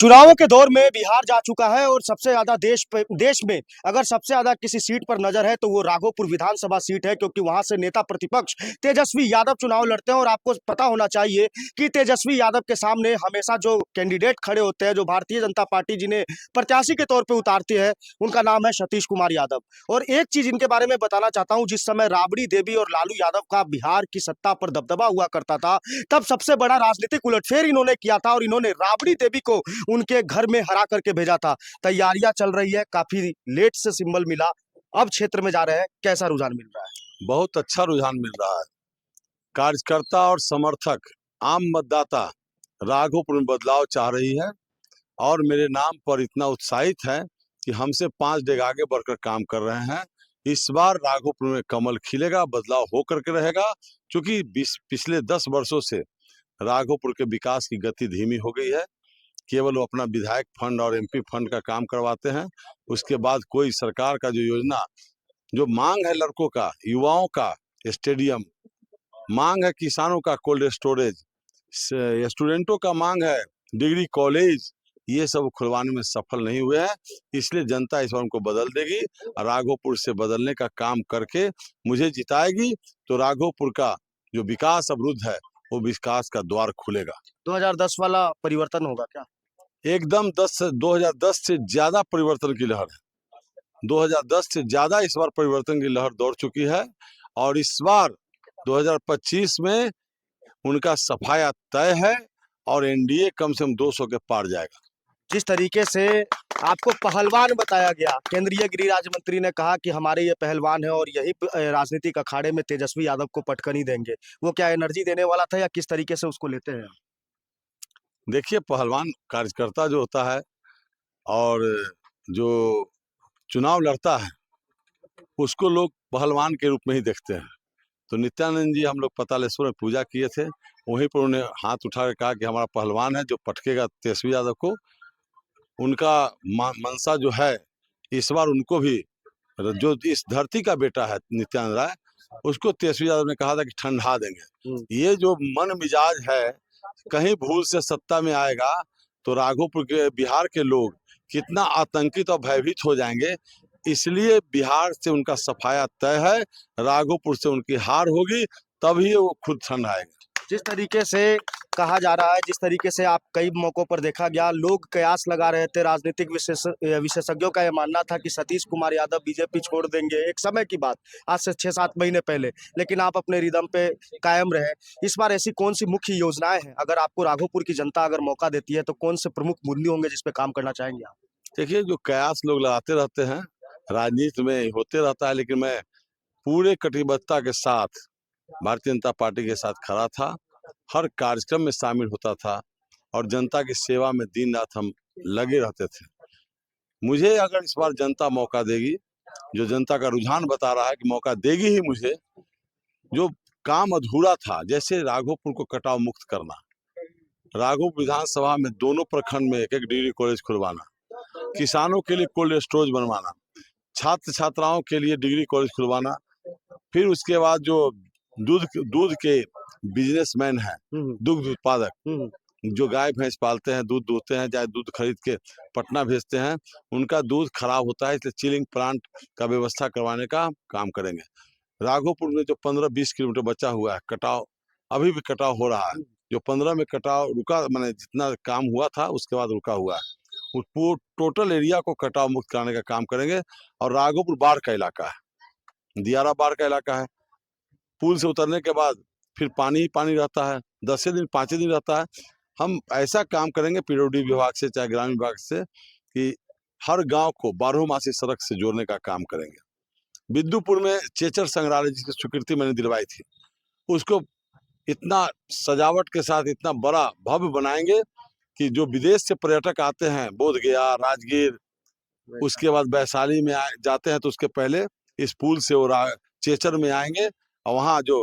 चुनावों के दौर में बिहार जा चुका है और सबसे ज्यादा देश में अगर सबसे ज्यादा किसी सीट पर नजर है तो वो राघोपुर विधानसभा सीट है, क्योंकि वहां से नेता प्रतिपक्ष तेजस्वी यादव चुनाव लड़ते हैं। और आपको पता होना चाहिए कि तेजस्वी यादव के सामने हमेशा जो कैंडिडेट खड़े होते हैं, जो भारतीय जनता पार्टी जिन्हें प्रत्याशी के तौर पर उतारती है, उनका नाम है सतीश कुमार यादव। और एक चीज इनके बारे में बताना चाहता हूं, जिस समय राबड़ी देवी और लालू यादव का बिहार की सत्ता पर दबदबा हुआ करता था, तब सबसे बड़ा राजनीतिक उलटफेर इन्होंने किया था और इन्होंने राबड़ी देवी को उनके घर में हरा करके भेजा था। तैयारियां चल रही है, काफी लेट से सिंबल मिला, अब क्षेत्र में जा रहे हैं, कैसा रुझान मिल रहा है? बहुत अच्छा रुझान मिल रहा है। कार्यकर्ता और समर्थक, आम मतदाता राघोपुर में बदलाव चाह रही है और मेरे नाम पर इतना उत्साहित है कि हमसे 5 डेग आगे बढ़कर काम कर रहे हैं। इस बार राघोपुर में कमल खिलेगा, बदलाव हो करके रहेगा। क्योंकि पिछले 10 वर्षों से राघोपुर के विकास की गति धीमी हो गई है। केवल वो अपना विधायक फंड और एमपी फंड का काम करवाते हैं। उसके बाद कोई सरकार का जो योजना, जो मांग है लड़कों का, युवाओं का स्टेडियम, मांग है किसानों का कोल्ड स्टोरेज, स्टूडेंटों का मांग है डिग्री कॉलेज, ये सब खुलवाने में सफल नहीं हुए हैं। इसलिए जनता इस बार उनको बदल देगी। राघोपुर से बदलने का काम करके मुझे जिताएगी तो राघोपुर का जो विकास अवरुद्ध है वो विकास का द्वार खुलेगा। 2010 वाला परिवर्तन होगा क्या? एकदम 2010 से ज्यादा परिवर्तन की लहर है। 2010 से ज्यादा इस बार परिवर्तन की लहर दौड़ चुकी है और इस बार 2025 में उनका सफाया तय है और एनडीए कम से कम 200 के पार जाएगा। जिस तरीके से आपको पहलवान बताया गया, केंद्रीय गृह राज्य मंत्री ने कहा कि हमारे ये पहलवान है और यही राजनीतिक अखाड़े में तेजस्वी यादव को पटकनी देंगे, वो क्या एनर्जी देने वाला था या किस तरीके से उसको लेते हैं? देखिए, पहलवान कार्यकर्ता जो होता है और जो चुनाव लड़ता है उसको लोग पहलवान के रूप में ही देखते हैं। तो नित्यानंद जी, हम लोग पतालेश्वर में पूजा किए थे, वहीं पर उन्हें हाथ उठा कर कहा कि हमारा पहलवान है जो पटकेगा तेजस्वी यादव को। उनका मनसा जो है, इस बार उनको भी, जो इस धरती का बेटा है नित्यानंद राय, उसको तेजस्वी यादव ने कहा था कि ठंडा देंगे। ये जो मन मिजाज है, कहीं भूल से सत्ता में आएगा तो राघोपुर के, बिहार के लोग कितना आतंकित और भयभीत हो जाएंगे। इसलिए बिहार से उनका सफाया तय है, राघोपुर से उनकी हार होगी, तभी वो खुद ठंडा आएगा। जिस तरीके से कहा जा रहा है, जिस तरीके से आप कई मौकों पर देखा गया, लोग कयास लगा रहे थे, राजनीतिक विशेषज्ञों का यह मानना था कि सतीश कुमार यादव बीजेपी छोड़ देंगे, एक समय की बात, आज से 6-7 महीने पहले, लेकिन आप अपने रिदम पे कायम रहे। इस बार ऐसी कौन सी मुख्य योजनाएं हैं, अगर आपको राघोपुर की जनता अगर मौका देती है तो कौन से प्रमुख मुद्दे होंगे जिसपे काम करना चाहेंगे आप? देखिए, जो कयास लोग लगाते रहते हैं, राजनीति में होते रहता है, लेकिन मैं पूरे कटिबद्धता के साथ भारतीय जनता पार्टी के साथ खड़ा था, हर कार्यक्रम में शामिल होता था और जनता की सेवा में दिन रात हम लगे रहते थे। मुझे अगर इस बार जनता मौका देगी, जो जनता का रुझान बता रहा है कि मौका देगी ही मुझे, जो काम अधूरा था, जैसे राघोपुर को कटाव मुक्त करना, राघोपुर विधानसभा में दोनों प्रखंड में एक एक डिग्री कॉलेज खुलवाना, किसानों के लिए कोल्ड स्टोरेज बनवाना, छात्र छात्राओं के लिए डिग्री कॉलेज खुलवाना, फिर उसके बाद जो दूध दूध के बिजनेसमैन हैं, दुग्ध उत्पादक, जो गाय भैंस पालते हैं, दूध दूहते हैं, चाहे दूध खरीद के पटना भेजते हैं, उनका दूध खराब होता है, इसलिए चिलिंग प्लांट का व्यवस्था करवाने का काम करेंगे। राघोपुर में जो 15-20 किलोमीटर बचा हुआ है कटाव, अभी भी कटाव हो रहा है। जो 15 में कटाव रुका, मैंने जितना काम हुआ था उसके बाद रुका हुआ है, उस पूरे टोटल एरिया को कटाव मुक्त कराने का काम करेंगे। और राघोपुर बाढ़ का इलाका है, दियारा बाढ़ का इलाका है। पुल से उतरने के बाद फिर पानी ही पानी रहता है, 10 दिन 5 दिन रहता है। हम ऐसा काम करेंगे पीडब्ल्यूडी विभाग से, चाहे ग्रामीण विभाग से, कि हर गांव को 12मासी सड़क से जोड़ने का काम करेंगे। बिद्दुपुर में चेचर संग्रहालय जिसकी स्वीकृति मैंने दिलवाई थी, उसको इतना सजावट के साथ इतना बड़ा भव्य बनाएंगे कि जो विदेश से पर्यटक आते हैं, बोध गया, राजगीर, उसके बाद वैशाली में जाते हैं, तो उसके पहले इस पुल से वो चेचर में आएंगे और वहाँ जो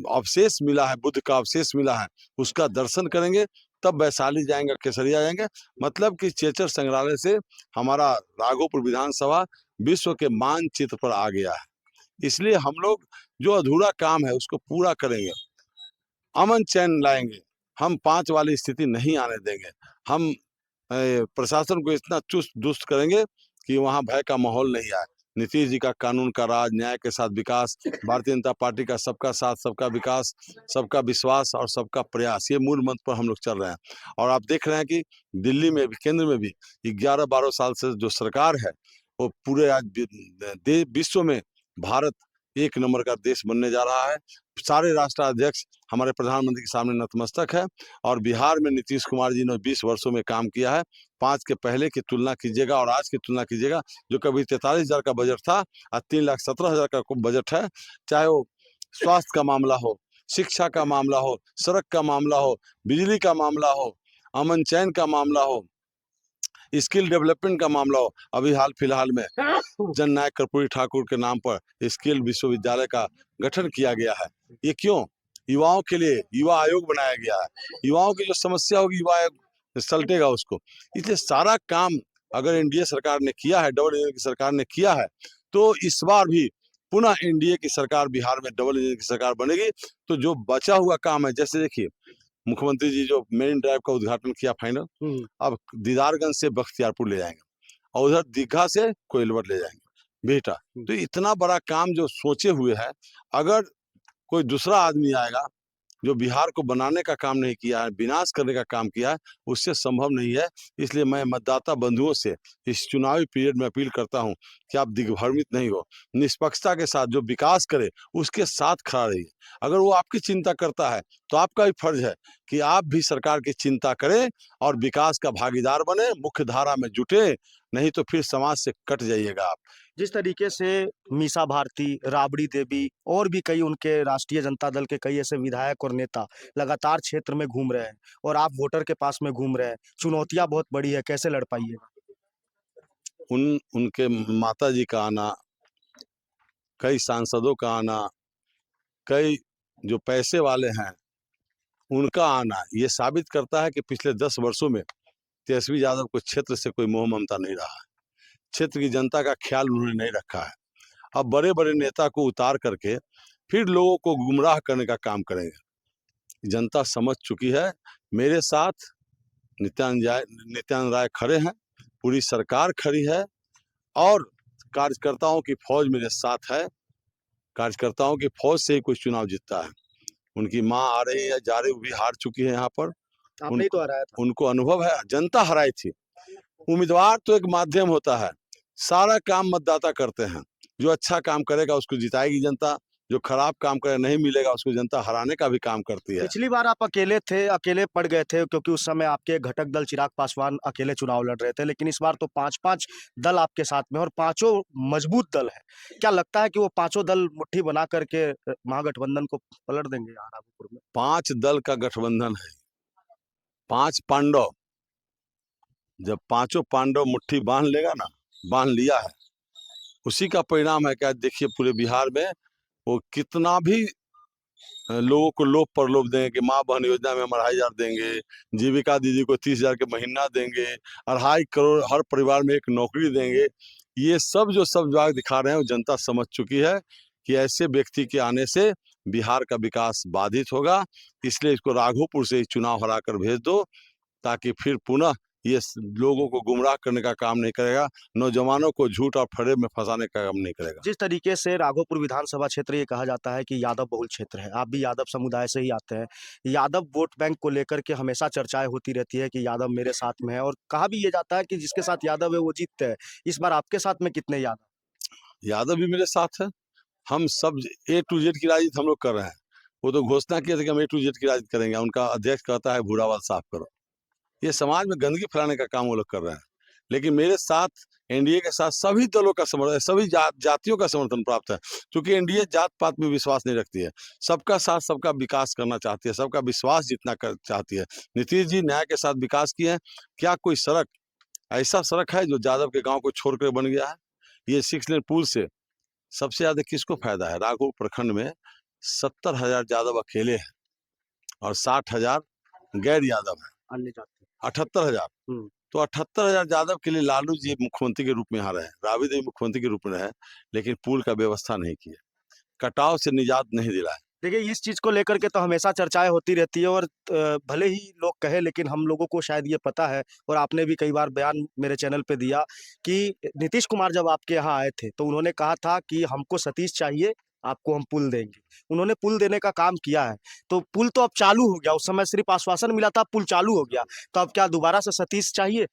अवशेष मिला है, बुद्ध का अवशेष मिला है, उसका दर्शन करेंगे, तब वैशाली जाएंगे, केसरिया जाएंगे। मतलब कि चेचर संग्रहालय से हमारा राघोपुर विधानसभा विश्व के मानचित्र पर आ गया है। इसलिए हम लोग जो अधूरा काम है उसको पूरा करेंगे, अमन चैन लाएंगे। हम 5 वाली स्थिति नहीं आने देंगे। हम प्रशासन को इतना चुस्त दुरुस्त करेंगे कि वहाँ भय का माहौल नहीं आए। नीतीश जी का कानून का राज, न्याय के साथ विकास, भारतीय जनता पार्टी का सबका साथ, सबका विकास, सबका विश्वास और सबका प्रयास, ये मूल मंत्र पर हम लोग चल रहे हैं। और आप देख रहे हैं कि दिल्ली में भी, केंद्र में भी 11-12 साल से जो सरकार है, वो पूरे आज विश्व में भारत एक नंबर का देश बनने जा रहा है। सारे राष्ट्राध्यक्ष हमारे प्रधानमंत्री के सामने नतमस्तक है। और बिहार में नीतीश कुमार जी ने 20 वर्षों में काम किया है। 5 के पहले की तुलना कीजिएगा और आज की तुलना कीजिएगा, जो कभी 43,000 का बजट था, आज 3,17,000 का बजट है। चाहे वो स्वास्थ्य का मामला हो, शिक्षा का मामला हो, सड़क का मामला हो, बिजली का मामला हो, अमन चैन का मामला हो, स्किल डेवलपमेंट का मामला हो। अभी हाल फिलहाल में जननायक कर्पूरी ठाकुर के नाम पर स्किल विश्वविद्यालय का गठन किया गया है। ये क्यों? युवाओं के लिए युवा आयोग बनाया गया है। युवाओं की जो समस्या होगी, युवा आयोग सलटेगा उसको। इसलिए सारा काम अगर एनडीए सरकार ने किया है, डबल इंजन की सरकार ने किया है, तो इस बार भी पुनः एनडीए की सरकार बिहार में डबल इंजन की सरकार बनेगी। तो जो बचा हुआ काम है, जैसे देखिए मुख्यमंत्री जी जो मेरिन ड्राइव का उद्घाटन किया फाइनल, अब दीदारगंज से बख्तियारपुर ले जाएंगे और उधर दीघा से कोइलवर ले जाएंगे बेटा। तो इतना बड़ा काम जो सोचे हुए है, अगर कोई दूसरा आदमी आएगा जो बिहार को बनाने का काम नहीं किया है, विनाश करने का काम किया है, उससे संभव नहीं है। इसलिए मैं मतदाता बंधुओं से इस चुनावी पीरियड में अपील करता हूं कि आप दिग्भ्रमित नहीं हो, निष्पक्षता के साथ जो विकास करे उसके साथ खड़ा रहिए। अगर वो आपकी चिंता करता है तो आपका भी फर्ज है कि आप भी सरकार की चिंता करें और विकास का भागीदार बने, मुख्य धारा में जुटे, नहीं तो फिर समाज से कट जाइएगा आप। जिस तरीके से मीसा भारती, राबड़ी देवी और भी कई उनके राष्ट्रीय जनता दल के कई ऐसे विधायक और नेता लगातार क्षेत्र में घूम रहे हैं और आप वोटर के पास में घूम रहे हैं, चुनौतियां बहुत बड़ी है, कैसे लड़ पाइएगा? उनके माता जी का आना, कई सांसदों का आना, कई जो पैसे वाले हैं उनका आना, ये साबित करता है कि पिछले 10 वर्षों में तेजस्वी यादव को क्षेत्र से कोई मोह ममता नहीं रहा है। क्षेत्र की जनता का ख्याल उन्होंने नहीं रखा है। अब बड़े बड़े नेता को उतार करके फिर लोगों को गुमराह करने का काम करेंगे। जनता समझ चुकी है। मेरे साथ नित्यानंद राय खड़े हैं, पूरी सरकार खड़ी है और कार्यकर्ताओं की फौज मेरे साथ है। कार्यकर्ताओं की फौज से ही कोई चुनाव जीतता है। उनकी माँ आ रही है, जा रही, वो भी हार चुकी है यहाँ पर। आपने ही तो हराया था। उनको अनुभव है, जनता हराई थी। उम्मीदवार तो एक माध्यम होता है, सारा काम मतदाता करते हैं। जो अच्छा काम करेगा उसको जिताएगी जनता, जो खराब काम करे नहीं मिलेगा उसको जनता हराने का भी काम करती है। पिछली बार आप अकेले थे, अकेले पड़ गए थे क्योंकि उस समय आपके घटक दल चिराग पासवान अकेले चुनाव लड़ रहे थे, लेकिन इस बार तो 5-5 दल आपके साथ में और पांचों मजबूत दल है। क्या लगता है कि वो पांचों दल मुट्ठी बना करके महागठबंधन को पलट देंगे यहाँ राघोपुर में? 5 दल का गठबंधन है, 5 पांडव। जब पांचों पांडव मुट्ठी बांध लेगा ना, बांध लिया है, उसी का परिणाम है। क्या देखिए पूरे बिहार में वो कितना भी लोगों को लोभ प्रलोभ देंगे कि माँ बहन योजना में हम 2,500 देंगे, जीविका दीदी को 30,000 के महीना देंगे, 2.5 करोड़ हर परिवार में एक नौकरी देंगे। ये सब जो सब विभाग दिखा रहे हैं वो जनता समझ चुकी है कि ऐसे व्यक्ति के आने से बिहार का विकास बाधित होगा। इसलिए इसको राघोपुर से ही चुनाव हरा कर भेज दो, ताकि फिर पुनः ये लोगों को गुमराह करने का काम नहीं करेगा, नौजवानों को झूठ और फरेब में फंसाने का काम नहीं करेगा। जिस तरीके से राघोपुर विधानसभा क्षेत्र ये कहा जाता है कि यादव बहुल क्षेत्र है, आप भी यादव समुदाय से ही आते हैं। यादव वोट बैंक को लेकर के हमेशा चर्चाएं होती रहती है कि यादव मेरे साथ में है और कहा भी ये जाता है कि जिसके साथ यादव है वो जीतते हैं। इस बार आपके साथ में कितने यादव? यादव भी मेरे साथ है। हम सब ए टू जेड की राजनीति हम लोग कर रहे हैं। वो तो घोषणा किए थे कि हम ए टू जेड की राजनीति करेंगे, उनका अध्यक्ष कहता है भूरावाल साफ करो। ये समाज में गंदगी फैलाने का काम वो लोग कर रहे हैं। लेकिन मेरे साथ एनडीए के साथ सभी दलों का समर्थन, सभी जातियों का समर्थन प्राप्त है, क्योंकि एनडीए जात पात में विश्वास नहीं रखती है, सबका साथ सबका विकास करना चाहती है, सबका विश्वास जीतना चाहती है। नीतीश जी न्याय के साथ विकास किए हैं। क्या कोई सड़क, ऐसा सड़क है जो यादव के गाँव को छोड़कर बन गया है? ये 6 लेन पुल से सबसे ज्यादा किसको फायदा है? राघोपुर प्रखंड में 70,000 यादव अकेले हैं और 60,000 गैर यादव है, अन्य जाति। 78,000। हम्म। तो 78,000 यादव के लिए लालू जी मुख्यमंत्री के रूप में यहाँ रहे, राबड़ी देवी मुख्यमंत्री के रूप में रहे, लेकिन पुल का व्यवस्था नहीं किया, कटाव से निजात नहीं दिलाए। देखिए, इस चीज़ को लेकर के तो हमेशा चर्चाएँ होती रहती है और भले ही लोग कहें, लेकिन हम लोगों को शायद ये पता है और आपने भी कई बार बयान मेरे चैनल पे दिया कि नीतीश कुमार जब आपके यहाँ आए थे, तो उन्होंने कहा था कि हमको सतीश चाहिए, आपको हम पुल देंगे। उन्होंने पुल देने का काम किया है, तो पुल तो अब चालू हो गया, उस समय सिर्फ़ आश्वासन मिला था, पुल चालू हो गया। तो अब क्या दोबारा से सतीश चाहिए?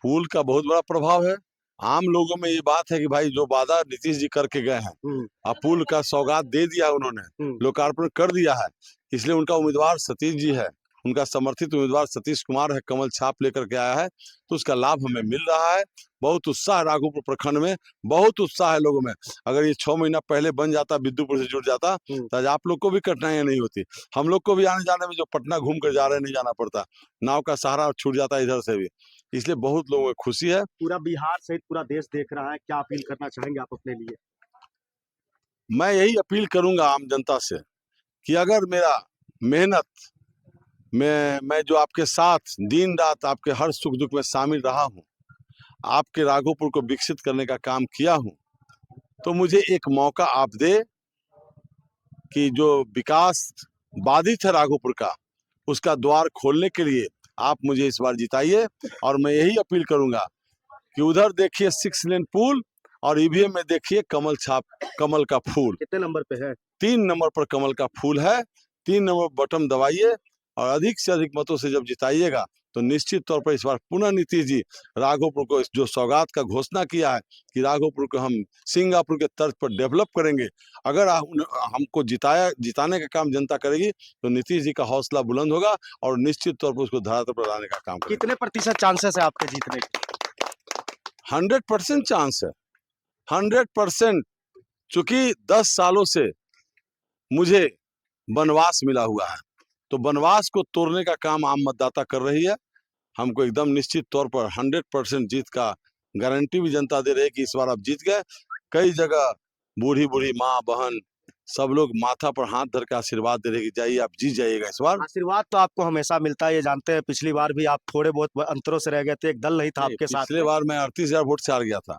पुल का बहुत बड़ा प्रभाव है। आम लोगों में ये बात है कि भाई जो वादा नीतीश जी करके गए हैं, हुँ, अब पुल का सौगात दे दिया है उन्होंने, हुँ। लोकार्पण कर दिया है। इसलिए उनका उम्मीदवार सतीश जी है, उनका समर्थित उम्मीदवार सतीश कुमार है, कमल छाप लेकर के आया है, तो उसका लाभ हमें मिल रहा है। बहुत उत्साह है राघोपुर प्रखंड में, बहुत उत्साह है लोगों में। अगर ये 6 महीना पहले बन जाता, बिद्दुपुर से जुड़ जाता, हुँ। तो आज आप लोग को भी कठिनाइयाँ नहीं होती। हम लोग को भी आने-जाने में जो पटना घूम कर जा रहे हैं, नहीं जाना पड़ता। नाव का सहारा छूट जाता है इधर से भी। इसलिए बहुत लोगों में खुशी है। पूरा बिहार सहित पूरा देश देख रहा है, क्या अपील करना चाहेंगे आप अपने लिए? मैं यही अपील करूँगा आम जनता से कि अगर मेरा मेहनत मैं जो आपके साथ दिन-रात आपके हर सुख-दुख में शामिल रहा हूँ, आपके राघोपुर को विकसित करने का काम किया हूँ, तो मुझे एक मौका आप दें कि जो विकास बाधित है राघोपुर का, उसका द्वार खोलने के लिए आप मुझे इस बार जिताइए। और मैं यही अपील करूँगा कि उधर देखिए 6 लेन पुल और ईवीएम में देखिए कमल छाप, कमल का फूल। कितने नंबर पे है? 3 नंबर पर कमल का फूल है, 3 नंबर बटन दबाइए और अधिक से अधिक मतों से जब जिताइएगा, तो निश्चित तौर पर इस बार पुनः नीतीश जी राघोपुर को इस जो सौगात का घोषणा किया है कि राघोपुर को हम सिंगापुर के तर्ज पर डेवलप करेंगे। अगर हमको जिताने का काम जनता करेगी, तो नीतीश जी का हौसला बुलंद होगा और निश्चित तौर पर उसको धरातल पर लाने का काम करेंगे। कितने प्रतिशत चांसेस है आपके जीतने के? 100% चांस है, 100%। चूँकि 10 सालों से मुझे वनवास मिला हुआ है, तो वनवास को तोड़ने का काम आम मतदाता कर रही है। हमको एकदम निश्चित तौर पर 100% जीत का गारंटी भी जनता दे रही है कि इस बार आप जीत गए। कई जगह बूढ़ी-बूढ़ी माँ, बहन सब लोग माथा पर हाथ धर के आशीर्वाद दे रहे हैं कि जाइए आप जीत जाइएगा इस बार। आशीर्वाद तो आपको हमेशा मिलता है, ये जानते हैं। पिछली बार भी आप थोड़े बहुत अंतरों से रह गए थे, एक दल नहीं था नहीं, आपके साथ पिछले में। बार मैं 38,000 वोट से हार गया था।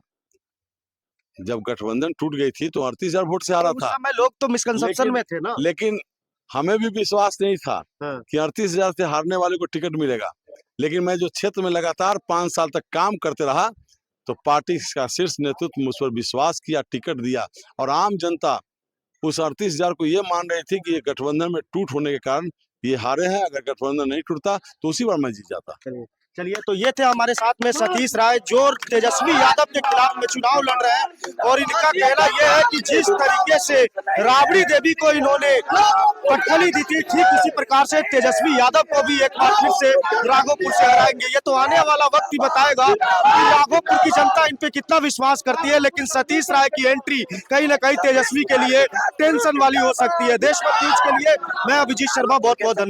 जब गठबंधन टूट गई थी तो 38,000 वोट से तो हारा उस था। समय लोग तो मिसकंसेप्शन लेकिन में थे ना? लेकिन हमें भी विश्वास नहीं था हाँ। कि 38,000 से हारने वाले को टिकट मिलेगा। लेकिन मैं जो क्षेत्र में लगातार 5 साल तक काम करते रहा, तो पार्टी का शीर्ष नेतृत्व मुझ पर विश्वास किया, टिकट दिया और आम जनता उस 38,000 को ये मान रही थी कि ये गठबंधन में टूट होने के कारण ये हारे हैं। अगर गठबंधन नहीं टूटता तो उसी बार मैं जीत जाता। चलिए चलिए, तो ये थे हमारे साथ में सतीश राय, जो तेजस्वी यादव के खिलाफ में चुनाव लड़ रहे हैं और इनका कहना यह है कि जिस तरीके से राबड़ी देवी को इन्होंने कटखली दी थी, ठीक उसी प्रकार से तेजस्वी यादव को भी एक बार फिर से राघोपुर से हराएंगे। ये तो आने वाला वक्त ही बताएगा कि राघोपुर की जनता इन पे कितना विश्वास करती है, लेकिन सतीश राय की एंट्री कहीं ना कहीं तेजस्वी के लिए टेंशन वाली हो सकती है। देश भर न्यूज के लिए मैं अभिजीत शर्मा, बहुत बहुत धन्यवाद।